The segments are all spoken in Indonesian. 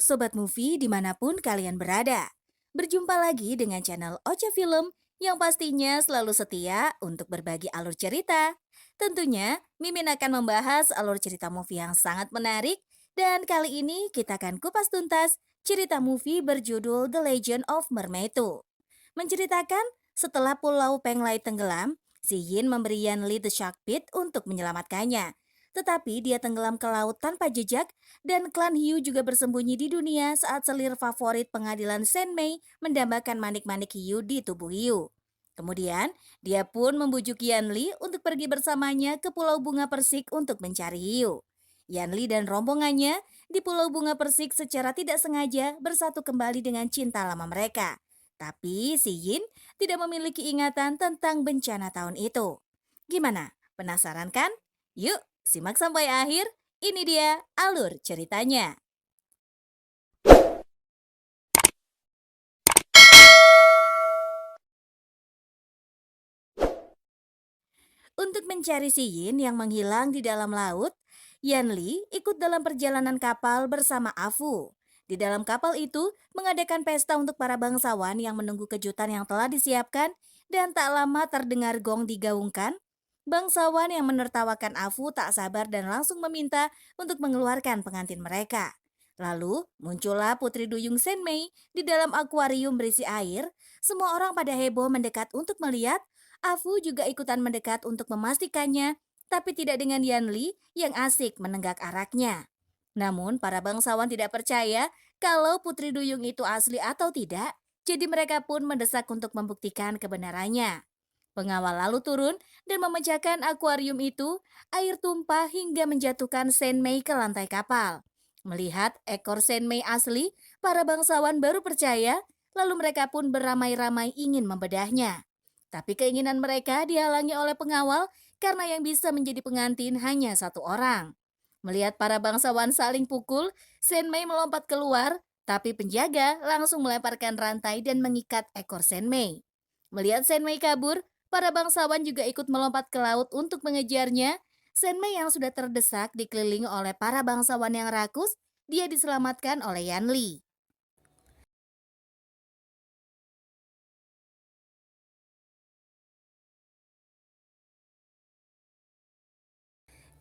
Sobat Movie dimanapun kalian berada. Berjumpa lagi dengan channel Ocha Film yang pastinya selalu setia untuk berbagi alur cerita. Tentunya, Mimin akan membahas alur cerita movie yang sangat menarik dan kali ini kita akan kupas tuntas cerita movie berjudul The Legend of Mermaid 2. Menceritakan setelah Pulau Penglai tenggelam, si Yin memberi Yanli the Shark Pit untuk menyelamatkannya. Tetapi dia tenggelam ke laut tanpa jejak dan klan Hiu juga bersembunyi di dunia saat selir favorit pengadilan Senmei mendambakan manik-manik Hiu di tubuh Hiu. Kemudian, dia pun membujuk Yanli untuk pergi bersamanya ke Pulau Bunga Persik untuk mencari Hiu. Yanli dan rombongannya di Pulau Bunga Persik secara tidak sengaja bersatu kembali dengan cinta lama mereka. Tapi si Yin tidak memiliki ingatan tentang bencana tahun itu. Gimana? Penasaran kan? Yuk, simak sampai akhir. Ini dia alur ceritanya. Untuk mencari si Yin yang menghilang di dalam laut, Yanli ikut dalam perjalanan kapal bersama Afu. Di dalam kapal itu mengadakan pesta untuk para bangsawan yang menunggu kejutan yang telah disiapkan dan tak lama terdengar gong digaungkan. Bangsawan yang menertawakan Afu tak sabar dan langsung meminta untuk mengeluarkan pengantin mereka. Lalu muncullah Putri Duyung Senmei di dalam akuarium berisi air. Semua orang pada heboh mendekat untuk melihat. Afu juga ikutan mendekat untuk memastikannya, tapi tidak dengan Yanli yang asik menenggak araknya. Namun para bangsawan tidak percaya kalau Putri Duyung itu asli atau tidak, jadi mereka pun mendesak untuk membuktikan kebenarannya. Pengawal lalu turun dan memecahkan akuarium itu, air tumpah hingga menjatuhkan Senmei ke lantai kapal. Melihat ekor Senmei asli, para bangsawan baru percaya, lalu mereka pun beramai-ramai ingin membedahnya. Tapi keinginan mereka dihalangi oleh pengawal karena yang bisa menjadi pengantin hanya satu orang. Melihat para bangsawan saling pukul, Senmei melompat keluar, tapi penjaga langsung melemparkan rantai dan mengikat ekor Senmei. Melihat Senmei kabur, para bangsawan juga ikut melompat ke laut untuk mengejarnya. Senmei yang sudah terdesak dikelilingi oleh para bangsawan yang rakus, dia diselamatkan oleh Yanli.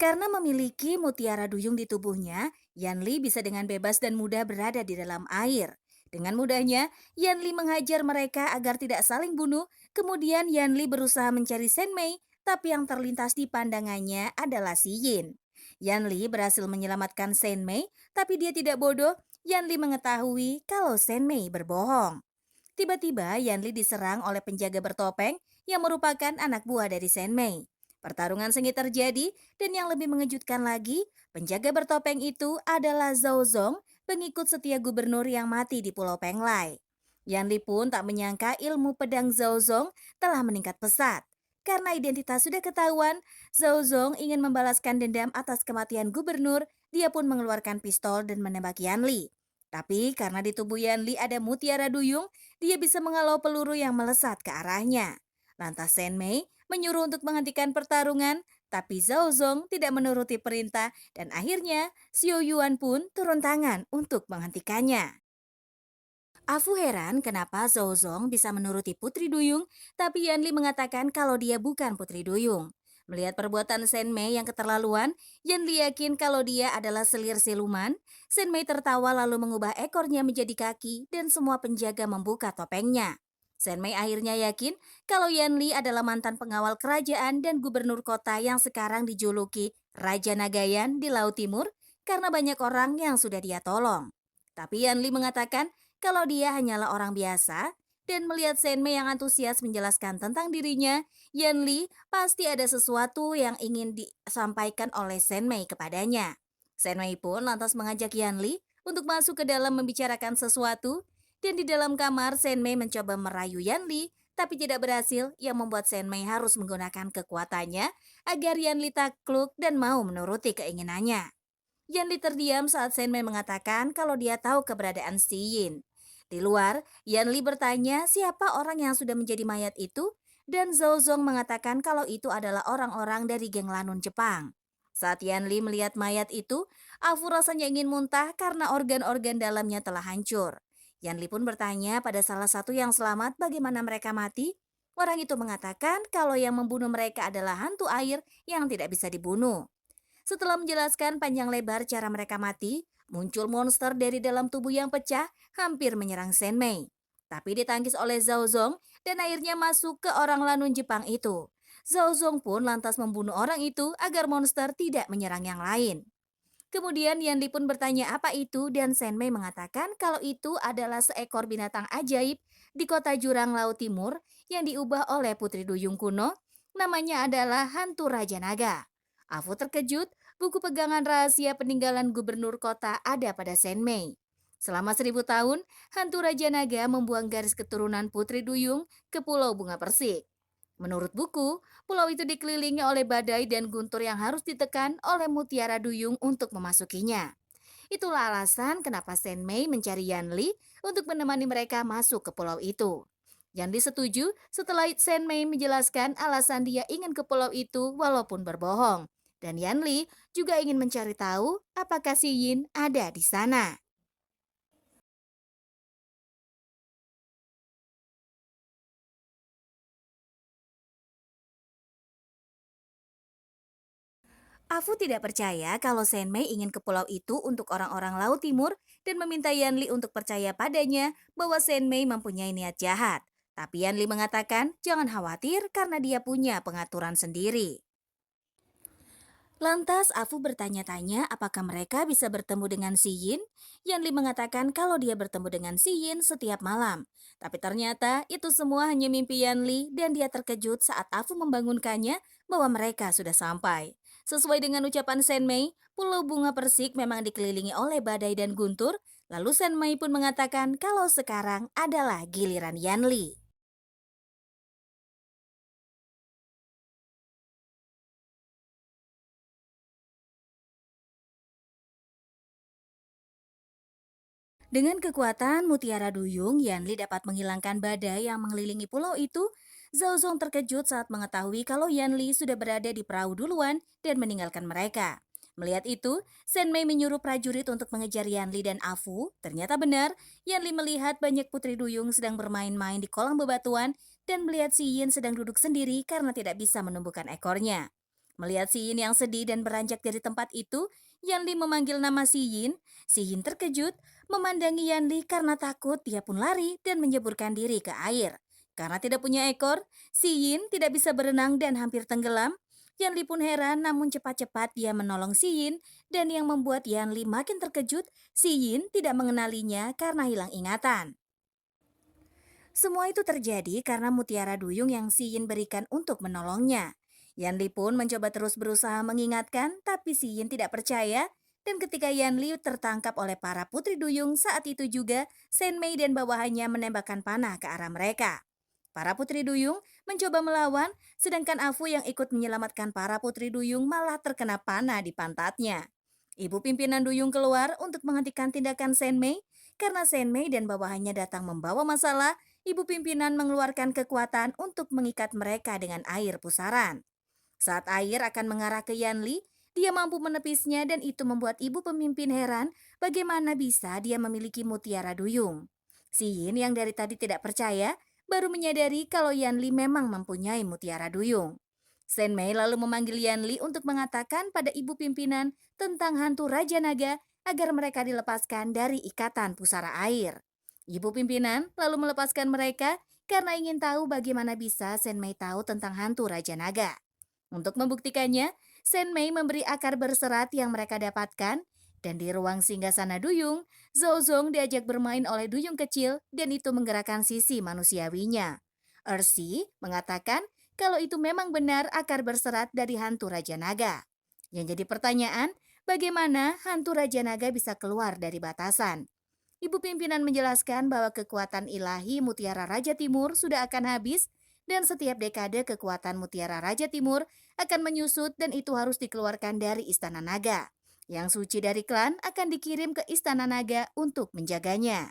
Karena memiliki mutiara duyung di tubuhnya, Yanli bisa dengan bebas dan mudah berada di dalam air. Dengan mudahnya, Yanli menghajar mereka agar tidak saling bunuh. Kemudian Yanli berusaha mencari Senmei, tapi yang terlintas di pandangannya adalah si Yin. Yanli berhasil menyelamatkan Senmei, tapi dia tidak bodoh. Yanli mengetahui kalau Senmei berbohong. Tiba-tiba Yanli diserang oleh penjaga bertopeng yang merupakan anak buah dari Senmei. Pertarungan sengit terjadi dan yang lebih mengejutkan lagi, penjaga bertopeng itu adalah Zhao Zong, pengikut setia gubernur yang mati di Pulau Penglai. Yanli pun tak menyangka ilmu pedang Zhao Zong telah meningkat pesat. Karena identitas sudah ketahuan, Zhao Zong ingin membalaskan dendam atas kematian gubernur, dia pun mengeluarkan pistol dan menembak Yanli. Tapi karena di tubuh Yanli ada mutiara duyung, dia bisa menghalau peluru yang melesat ke arahnya. Lantas Senmei menyuruh untuk menghentikan pertarungan, tapi Zhao Zong tidak menuruti perintah dan akhirnya Xiao Yuan pun turun tangan untuk menghentikannya. Afu heran kenapa Zhao Zong bisa menuruti Putri Duyung, tapi Yanli mengatakan kalau dia bukan Putri Duyung. Melihat perbuatan Senmei yang keterlaluan, Yanli yakin kalau dia adalah selir siluman. Senmei tertawa lalu mengubah ekornya menjadi kaki dan semua penjaga membuka topengnya. Senmei akhirnya yakin kalau Yanli adalah mantan pengawal kerajaan dan gubernur kota yang sekarang dijuluki Raja Nagayan di Laut Timur karena banyak orang yang sudah dia tolong. Tapi Yanli mengatakan kalau dia hanyalah orang biasa dan melihat Senmei yang antusias menjelaskan tentang dirinya, Yanli pasti ada sesuatu yang ingin disampaikan oleh Senmei kepadanya. Senmei pun lantas mengajak Yanli untuk masuk ke dalam membicarakan sesuatu dan di dalam kamar Senmei mencoba merayu Yanli tapi tidak berhasil yang membuat Senmei harus menggunakan kekuatannya agar Yanli takluk dan mau menuruti keinginannya. Yanli terdiam saat Senmei mengatakan kalau dia tahu keberadaan si Yin. Di luar, Yanli bertanya siapa orang yang sudah menjadi mayat itu dan Zhao Zong mengatakan kalau itu adalah orang-orang dari geng Lanun Jepang. Saat Yanli melihat mayat itu, Afu rasanya ingin muntah karena organ-organ dalamnya telah hancur. Yanli pun bertanya pada salah satu yang selamat bagaimana mereka mati. Orang itu mengatakan kalau yang membunuh mereka adalah hantu air yang tidak bisa dibunuh. Setelah menjelaskan panjang lebar cara mereka mati, muncul monster dari dalam tubuh yang pecah hampir menyerang Senmei. Tapi ditangkis oleh Zhao Zong dan akhirnya masuk ke orang Lanun Jepang itu. Zhao Zong pun lantas membunuh orang itu agar monster tidak menyerang yang lain. Kemudian Yanli pun bertanya apa itu dan Senmei mengatakan kalau itu adalah seekor binatang ajaib di kota jurang laut timur yang diubah oleh Putri Duyung kuno. Namanya adalah Hantu Raja Naga. Afu terkejut, buku pegangan rahasia peninggalan gubernur kota ada pada Senmei. Selama 1000 tahun, Hantu Raja Naga membuang garis keturunan Putri Duyung ke Pulau Bunga Persik. Menurut buku, pulau itu dikelilingi oleh badai dan guntur yang harus ditekan oleh Mutiara Duyung untuk memasukinya. Itulah alasan kenapa Senmei mencari Yanli untuk menemani mereka masuk ke pulau itu. Yanli setuju setelah Senmei menjelaskan alasan dia ingin ke pulau itu walaupun berbohong. Dan Yanli juga ingin mencari tahu apakah si Yin ada di sana. Afu tidak percaya kalau Senmei ingin ke pulau itu untuk orang-orang Laut Timur dan meminta Yanli untuk percaya padanya bahwa Senmei mempunyai niat jahat. Tapi Yanli mengatakan jangan khawatir karena dia punya pengaturan sendiri. Lantas Afu bertanya-tanya apakah mereka bisa bertemu dengan si Yin? Yanli mengatakan kalau dia bertemu dengan si Yin setiap malam. Tapi ternyata itu semua hanya mimpi Yanli dan dia terkejut saat Afu membangunkannya bahwa mereka sudah sampai. Sesuai dengan ucapan Senmei, Pulau Bunga Persik memang dikelilingi oleh badai dan guntur. Lalu Senmei pun mengatakan kalau sekarang adalah giliran Yanli. Dengan kekuatan Mutiara Duyung, Yanli dapat menghilangkan badai yang mengelilingi pulau itu. Zhao Zong terkejut saat mengetahui kalau Yanli sudah berada di perahu duluan dan meninggalkan mereka. Melihat itu, Senmei menyuruh prajurit untuk mengejar Yanli dan Afu. Ternyata benar, Yanli melihat banyak putri duyung sedang bermain-main di kolam bebatuan dan melihat si Yin sedang duduk sendiri karena tidak bisa menumbuhkan ekornya. Melihat si Yin yang sedih dan beranjak dari tempat itu, Yanli memanggil nama si Yin. Si Yin terkejut, memandangi Yanli karena takut, dia pun lari dan menyeburkan diri ke air. Karena tidak punya ekor, si Yin tidak bisa berenang dan hampir tenggelam. Yanli pun heran namun cepat-cepat dia menolong si Yin dan yang membuat Yanli makin terkejut, si Yin tidak mengenalinya karena hilang ingatan. Semua itu terjadi karena mutiara duyung yang si Yin berikan untuk menolongnya. Yanli pun mencoba terus berusaha mengingatkan, tapi si Yin tidak percaya. Dan ketika Yanli tertangkap oleh para putri duyung, saat itu juga Senmei dan bawahannya menembakkan panah ke arah mereka. Para putri duyung mencoba melawan, sedangkan Afu yang ikut menyelamatkan para putri duyung malah terkena panah di pantatnya. Ibu pimpinan duyung keluar untuk menghentikan tindakan Senmei. Karena Senmei dan bawahannya datang membawa masalah, ibu pimpinan mengeluarkan kekuatan untuk mengikat mereka dengan air pusaran. Saat air akan mengarah ke Yanli, dia mampu menepisnya dan itu membuat ibu pemimpin heran bagaimana bisa dia memiliki mutiara duyung. Si Yin yang dari tadi tidak percaya, baru menyadari kalau Yanli memang mempunyai mutiara duyung. Senmei lalu memanggil Yanli untuk mengatakan pada ibu pimpinan tentang hantu Raja Naga agar mereka dilepaskan dari ikatan pusara air. Ibu pimpinan lalu melepaskan mereka karena ingin tahu bagaimana bisa Senmei tahu tentang hantu Raja Naga. Untuk membuktikannya, Senmei memberi akar berserat yang mereka dapatkan dan di ruang singgasana duyung, Zhao Zong diajak bermain oleh duyung kecil dan itu menggerakkan sisi manusiawinya. Ersi mengatakan kalau itu memang benar akar berserat dari hantu Raja Naga. Yang jadi pertanyaan, bagaimana hantu Raja Naga bisa keluar dari batasan? Ibu pimpinan menjelaskan bahwa kekuatan ilahi Mutiara Raja Timur sudah akan habis dan setiap dekade kekuatan Mutiara Raja Timur akan menyusut dan itu harus dikeluarkan dari Istana Naga. Yang suci dari klan akan dikirim ke Istana Naga untuk menjaganya.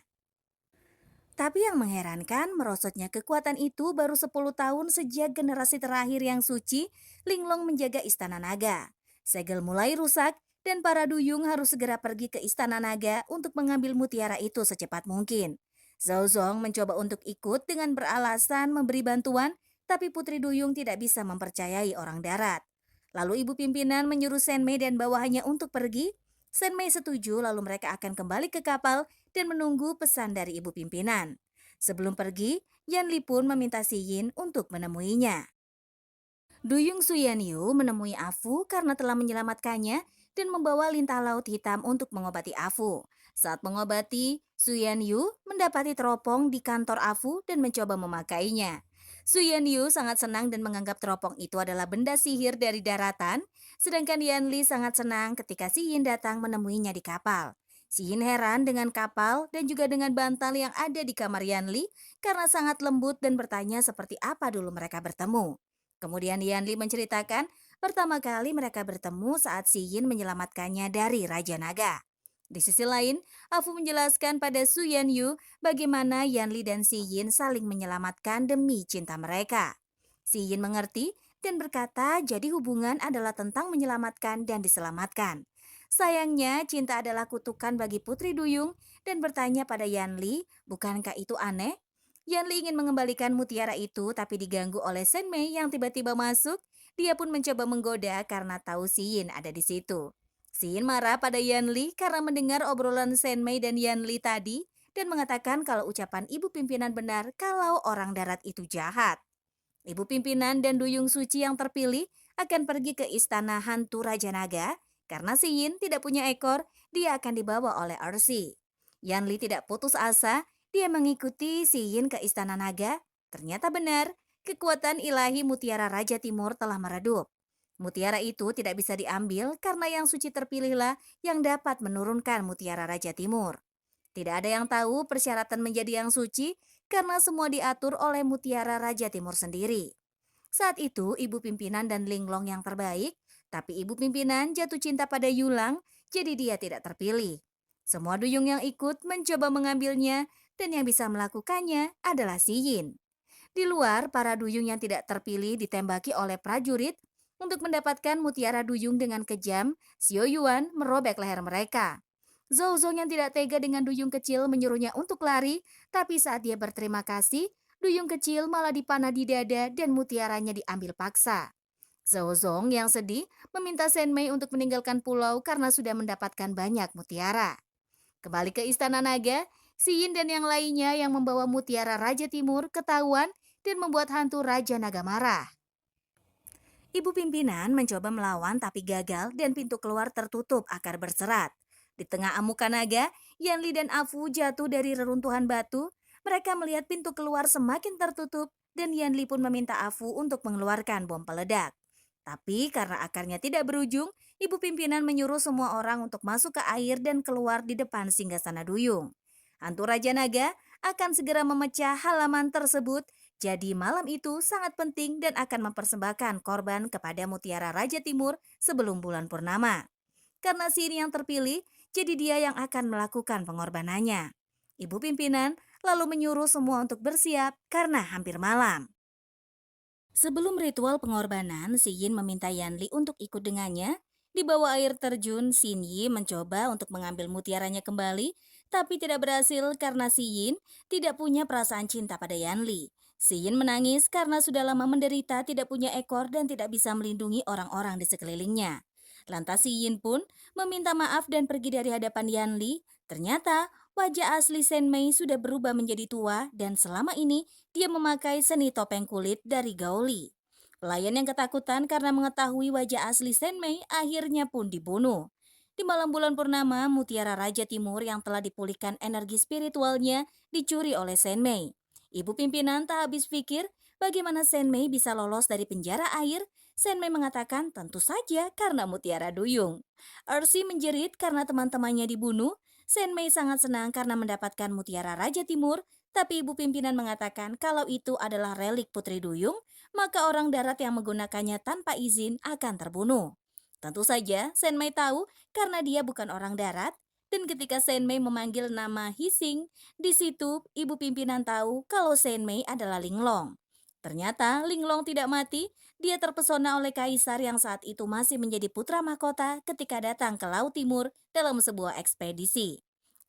Tapi yang mengherankan, merosotnya kekuatan itu baru 10 tahun sejak generasi terakhir yang suci, Linglong menjaga Istana Naga. Segel mulai rusak dan para duyung harus segera pergi ke Istana Naga untuk mengambil mutiara itu secepat mungkin. Zhao Zong mencoba untuk ikut dengan beralasan memberi bantuan, tapi Putri Duyung tidak bisa mempercayai orang darat. Lalu ibu pimpinan menyuruh Shen Mei dan bawahannya untuk pergi. Shen Mei setuju, lalu mereka akan kembali ke kapal dan menunggu pesan dari ibu pimpinan. Sebelum pergi, Yan Li pun meminta Si Yin untuk menemuinya. Duyung Suyanyu menemui Afu karena telah menyelamatkannya dan membawa lintah laut hitam untuk mengobati Afu. Saat mengobati, Suyanyu mendapati teropong di kantor Afu dan mencoba memakainya. Suyanyu sangat senang dan menganggap teropong itu adalah benda sihir dari daratan, sedangkan Yanli sangat senang ketika Si Yin datang menemuinya di kapal. Si Yin heran dengan kapal dan juga dengan bantal yang ada di kamar Yanli karena sangat lembut dan bertanya seperti apa dulu mereka bertemu. Kemudian Yanli menceritakan pertama kali mereka bertemu saat Si Yin menyelamatkannya dari Raja Naga. Di sisi lain, Afu menjelaskan pada Su Yanyu bagaimana Yanli dan Si Yin saling menyelamatkan demi cinta mereka. Si Yin mengerti dan berkata jadi hubungan adalah tentang menyelamatkan dan diselamatkan. Sayangnya cinta adalah kutukan bagi Putri Duyung dan bertanya pada Yanli, bukankah itu aneh? Yanli ingin mengembalikan mutiara itu tapi diganggu oleh Shen Mei yang tiba-tiba masuk. Dia pun mencoba menggoda karena tahu Si Yin ada di situ. Si Yin marah pada Yanli karena mendengar obrolan Shen Mei dan Yanli tadi dan mengatakan kalau ucapan ibu pimpinan benar kalau orang darat itu jahat. Ibu pimpinan dan duyung suci yang terpilih akan pergi ke istana hantu Raja Naga karena Si Yin tidak punya ekor, dia akan dibawa oleh Ersi. Yanli tidak putus asa, dia mengikuti Si Yin ke istana naga. Ternyata benar, kekuatan ilahi mutiara Raja Timur telah meredup. Mutiara itu tidak bisa diambil karena yang suci terpilihlah yang dapat menurunkan mutiara Raja Timur. Tidak ada yang tahu persyaratan menjadi yang suci karena semua diatur oleh mutiara Raja Timur sendiri. Saat itu ibu pimpinan dan Linglong yang terbaik, tapi ibu pimpinan jatuh cinta pada Yulang, jadi dia tidak terpilih. Semua duyung yang ikut mencoba mengambilnya dan yang bisa melakukannya adalah Si Yin. Di luar, para duyung yang tidak terpilih ditembaki oleh prajurit. Untuk mendapatkan mutiara duyung dengan kejam, Xiao Yuan merobek leher mereka. Zhou Zong yang tidak tega dengan duyung kecil menyuruhnya untuk lari, tapi saat dia berterima kasih, duyung kecil malah dipanah di dada dan mutiaranya diambil paksa. Zhou Zong yang sedih meminta Shen Mei untuk meninggalkan pulau karena sudah mendapatkan banyak mutiara. Kembali ke Istana Naga, Si Yin dan yang lainnya yang membawa mutiara Raja Timur ketahuan dan membuat hantu Raja Naga marah. Ibu pimpinan mencoba melawan tapi gagal dan pintu keluar tertutup akar berserat. Di tengah amukan naga, Yanli dan Afu jatuh dari reruntuhan batu. Mereka melihat pintu keluar semakin tertutup dan Yanli pun meminta Afu untuk mengeluarkan bom peledak. Tapi karena akarnya tidak berujung, ibu pimpinan menyuruh semua orang untuk masuk ke air dan keluar di depan singgasana duyung. Hantu Raja Naga akan segera memecah halaman tersebut, jadi malam itu sangat penting dan akan mempersembahkan korban kepada Mutiara Raja Timur sebelum bulan purnama. Karena Si Yin yang terpilih, jadi dia yang akan melakukan pengorbanannya. Ibu pimpinan lalu menyuruh semua untuk bersiap karena hampir malam. Sebelum ritual pengorbanan, Si Yin meminta Yanli untuk ikut dengannya. Di bawah air terjun, Xin Yi mencoba untuk mengambil mutiaranya kembali, tapi tidak berhasil karena Si Yin tidak punya perasaan cinta pada Yanli. Si Yin menangis karena sudah lama menderita, tidak punya ekor dan tidak bisa melindungi orang-orang di sekelilingnya. Lantas Si Yin pun meminta maaf dan pergi dari hadapan Yanli. Ternyata wajah asli Shen Mei sudah berubah menjadi tua dan selama ini dia memakai seni topeng kulit dari Gaoli. Pelayan yang ketakutan karena mengetahui wajah asli Shen Mei akhirnya pun dibunuh. Di malam bulan purnama, mutiara Raja Timur yang telah dipulihkan energi spiritualnya dicuri oleh Shen Mei. Ibu pimpinan tak habis pikir bagaimana Shen Mei bisa lolos dari penjara air. Shen Mei mengatakan tentu saja karena mutiara duyung. Ersi menjerit karena teman-temannya dibunuh. Shen Mei sangat senang karena mendapatkan mutiara Raja Timur, tapi ibu pimpinan mengatakan kalau itu adalah relik Putri Duyung, maka orang darat yang menggunakannya tanpa izin akan terbunuh. Tentu saja Shen Mei tahu karena dia bukan orang darat, dan ketika Shen Mei memanggil nama Hising, di situ ibu pimpinan tahu kalau Shen Mei adalah Linglong. Ternyata Linglong tidak mati, dia terpesona oleh kaisar yang saat itu masih menjadi putra mahkota ketika datang ke Laut Timur dalam sebuah ekspedisi.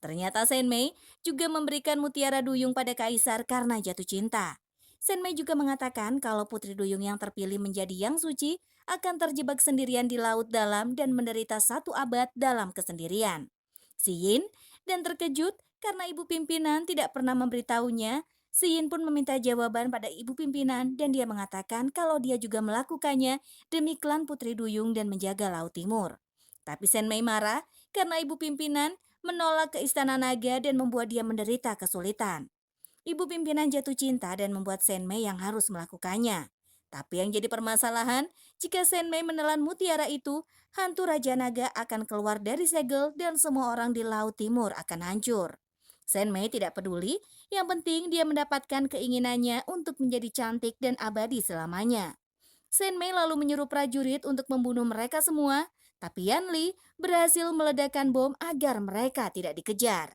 Ternyata Senmei juga memberikan mutiara duyung pada kaisar karena jatuh cinta. Senmei juga mengatakan kalau putri duyung yang terpilih menjadi yang suci akan terjebak sendirian di laut dalam dan menderita 1 abad dalam kesendirian. Si Yin dan terkejut karena ibu pimpinan tidak pernah memberitahunya. Si Yin pun meminta jawaban pada ibu pimpinan dan dia mengatakan kalau dia juga melakukannya demi klan Putri Duyung dan menjaga Laut Timur. Tapi Senmei marah karena ibu pimpinan menolak ke Istana Naga dan membuat dia menderita kesulitan. Ibu pimpinan jatuh cinta dan membuat Senmei yang harus melakukannya. Tapi yang jadi permasalahan, jika Senmei menelan mutiara itu, hantu Raja Naga akan keluar dari segel dan semua orang di Laut Timur akan hancur. Senmei tidak peduli, yang penting dia mendapatkan keinginannya untuk menjadi cantik dan abadi selamanya. Senmei lalu menyuruh prajurit untuk membunuh mereka semua, tapi Yanli berhasil meledakkan bom agar mereka tidak dikejar.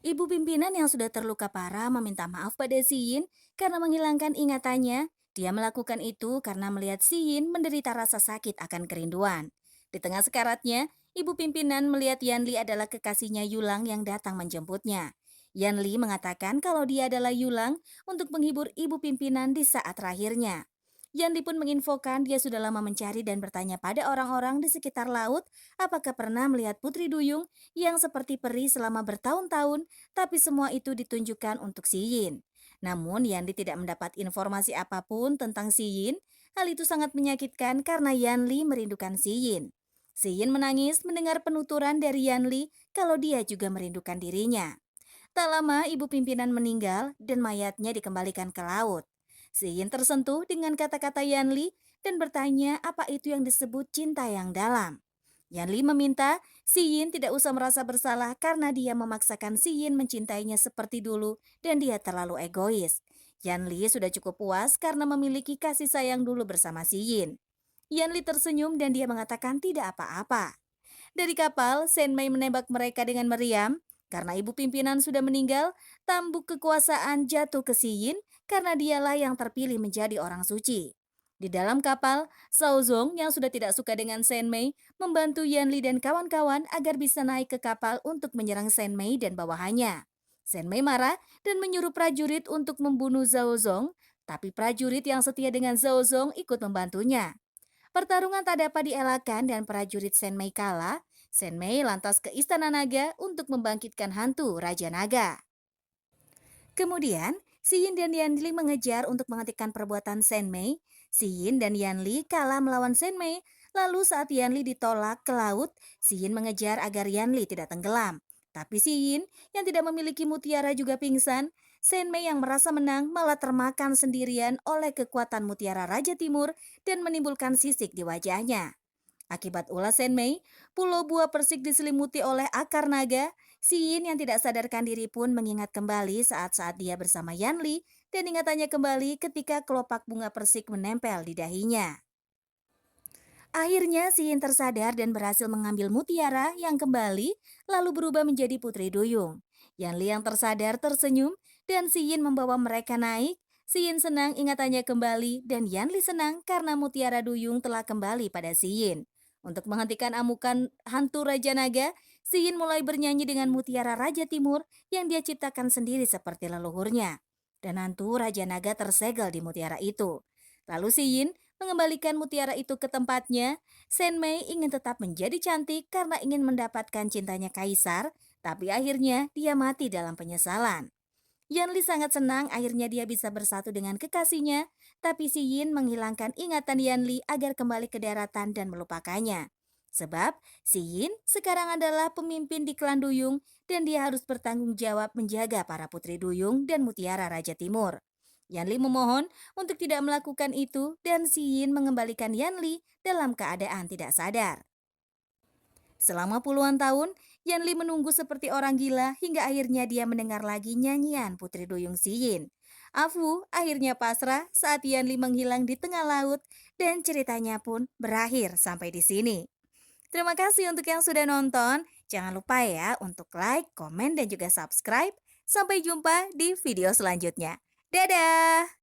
Ibu pimpinan yang sudah terluka parah meminta maaf pada Si Yin karena menghilangkan ingatannya. Dia melakukan itu karena melihat Si Yin menderita rasa sakit akan kerinduan. Di tengah sekaratnya, ibu pimpinan melihat Yanli adalah kekasihnya Yulang yang datang menjemputnya. Yanli mengatakan kalau dia adalah Yulang untuk menghibur ibu pimpinan di saat terakhirnya. Yanli pun menginfokan dia sudah lama mencari dan bertanya pada orang-orang di sekitar laut apakah pernah melihat Putri Duyung yang seperti peri selama bertahun-tahun, tapi semua itu ditunjukkan untuk Si Yin. Namun Yanli tidak mendapat informasi apapun tentang Si Yin. Hal itu sangat menyakitkan karena Yanli merindukan Si Yin. Si Yin menangis mendengar penuturan dari Yanli kalau dia juga merindukan dirinya. Tak lama ibu pimpinan meninggal dan mayatnya dikembalikan ke laut. Si Yin tersentuh dengan kata-kata Yanli dan bertanya apa itu yang disebut cinta yang dalam. Yanli meminta Si Yin tidak usah merasa bersalah karena dia memaksakan Si Yin mencintainya seperti dulu dan dia terlalu egois. Yanli sudah cukup puas karena memiliki kasih sayang dulu bersama Si Yin. Yanli tersenyum dan dia mengatakan tidak apa-apa. Dari kapal, Senmei menembak mereka dengan meriam. Karena ibu pimpinan sudah meninggal, tambuk kekuasaan jatuh ke Si Yin karena dialah yang terpilih menjadi orang suci. Di dalam kapal, Shao Zong yang sudah tidak suka dengan Senmei membantu Yanli dan kawan-kawan agar bisa naik ke kapal untuk menyerang Senmei dan bawahannya. Senmei marah dan menyuruh prajurit untuk membunuh Zhao Zong, tapi prajurit yang setia dengan Zhao Zong ikut membantunya. Pertarungan tak dapat dielakkan dan prajurit Senmei kalah. Senmei lantas ke Istana Naga untuk membangkitkan hantu Raja Naga. Kemudian, Si Yin dan Yanli mengejar untuk menghentikan perbuatan Senmei. Si Yin dan Yanli kalah melawan Senmei. Lalu saat Yanli ditolak ke laut, Si Yin mengejar agar Yanli tidak tenggelam. Tapi Si Yin yang tidak memiliki mutiara juga pingsan. Senmei yang merasa menang malah termakan sendirian oleh kekuatan mutiara Raja Timur dan menimbulkan sisik di wajahnya. Akibat ulah Senmei, pulau buah persik diselimuti oleh akar naga. Si Yin yang tidak sadarkan diri pun mengingat kembali saat-saat dia bersama Yanli dan ingatannya kembali ketika kelopak bunga persik menempel di dahinya. Akhirnya Si Yin tersadar dan berhasil mengambil mutiara yang kembali lalu berubah menjadi Putri Duyung. Yanli yang tersadar tersenyum dan Si Yin membawa mereka naik. Si Yin senang ingatannya kembali dan Yanli senang karena mutiara duyung telah kembali pada Si Yin. Untuk menghentikan amukan hantu Raja Naga, Si Yin mulai bernyanyi dengan mutiara Raja Timur yang dia ciptakan sendiri seperti leluhurnya. Dan hantu Raja Naga tersegel di mutiara itu. Lalu Si Yin mengembalikan mutiara itu ke tempatnya. Senmei ingin tetap menjadi cantik karena ingin mendapatkan cintanya kaisar, tapi akhirnya dia mati dalam penyesalan. Yanli sangat senang akhirnya dia bisa bersatu dengan kekasihnya, tapi Si Yin menghilangkan ingatan Yanli agar kembali ke daratan dan melupakannya. Sebab Si Yin sekarang adalah pemimpin di klan Duyung dan dia harus bertanggung jawab menjaga para putri Duyung dan mutiara Raja Timur. Yanli memohon untuk tidak melakukan itu dan Si Yin mengembalikan Yanli dalam keadaan tidak sadar. Selama puluhan tahun, Yanli menunggu seperti orang gila hingga akhirnya dia mendengar lagi nyanyian Putri Duyung Si Yin. Afu akhirnya pasrah saat Yanli menghilang di tengah laut dan ceritanya pun berakhir sampai di sini. Terima kasih untuk yang sudah nonton. Jangan lupa ya untuk like, komen, dan juga subscribe. Sampai jumpa di video selanjutnya. Dadah!